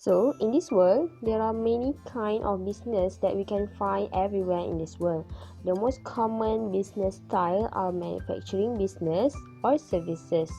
So, in this world, there are many kinds of business that we can find everywhere in this world. The most common business style are manufacturing business or services.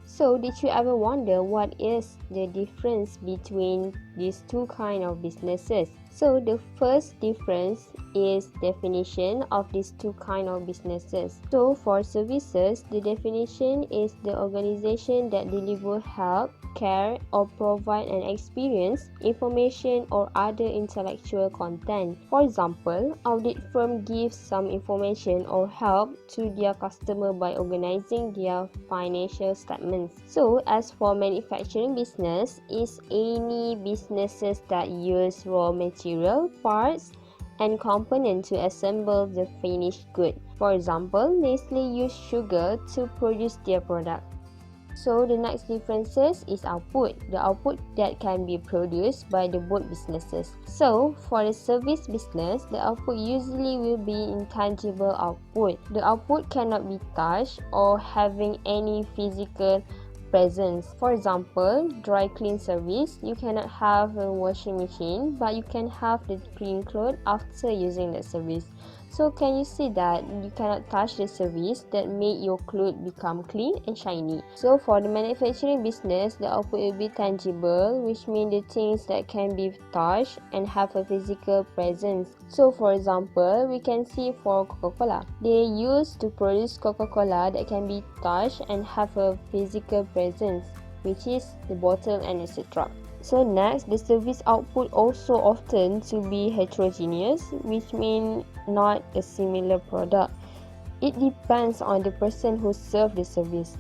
So, did you ever wonder what is the difference between these two kinds of businesses? So, the first difference is definition of these two kinds of businesses. So, for services, the definition is the organization that deliver help, care, or provide an experience, information, or other intellectual content. For example, audit firm gives some information or help to their customer by organizing their financial statements. So, as for manufacturing business, is any businesses that use raw material, parts, and components to assemble the finished good. For example, Nestle use sugar to produce their product. So the next differences is output, the output that can be produced by the both businesses. So for the service business, the output usually will be intangible output. The output cannot be touched or having any physical presence. For example, dry clean service, you cannot have a washing machine, but you can have the clean clothes after using the service. So can you see that you cannot touch the service that make your clothes become clean and shiny? So for the manufacturing business, the output will be tangible, which means the things that can be touched and have a physical presence. So for example, we can see for Coca-Cola. They used to produce Coca-Cola that can be touched and have a physical presence, which is the bottle and etc. So next, the service output also often to be heterogeneous, which means not a similar product. It depends on the person who serves the service.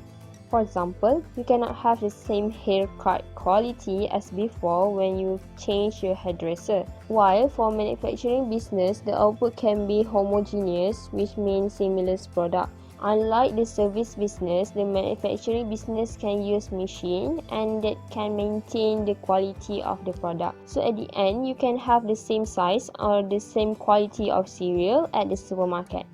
For example, you cannot have the same haircut quality as before when you change your hairdresser. While for manufacturing business, the output can be homogeneous, which means similar product. Unlike the service business, the manufacturing business can use machine and that can maintain the quality of the product. So at the end, you can have the same size or the same quality of cereal at the supermarket.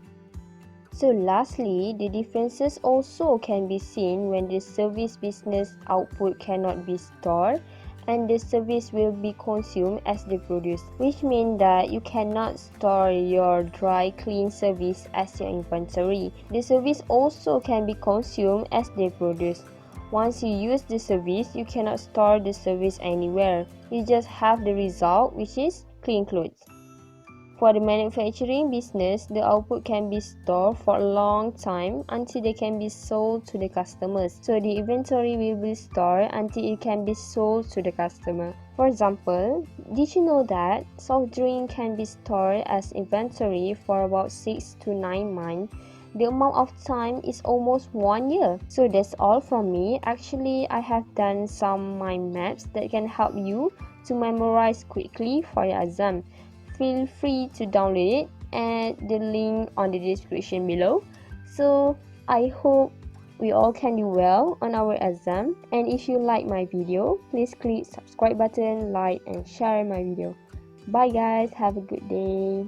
So lastly, the differences also can be seen when the service business output cannot be stored and the service will be consumed as they produce, which means that you cannot store your dry clean service as your inventory. The service also can be consumed as they produce. Once you use the service, you cannot store the service anywhere. You just have the result, which is clean clothes. For the manufacturing business, the output can be stored for a long time until they can be sold to the customers. So the inventory will be stored until it can be sold to the customer. For example, did you know that soft drink can be stored as inventory for about 6 to 9 months? The amount of time is almost 1 year. So that's all from me. Actually, I have done some mind maps that can help you to memorize quickly for your exam. Feel free to download it at the link on the description below. So I hope we all can do well on our exam, and if you like my video, please click subscribe button, like and share my video. Bye guys, have a good day.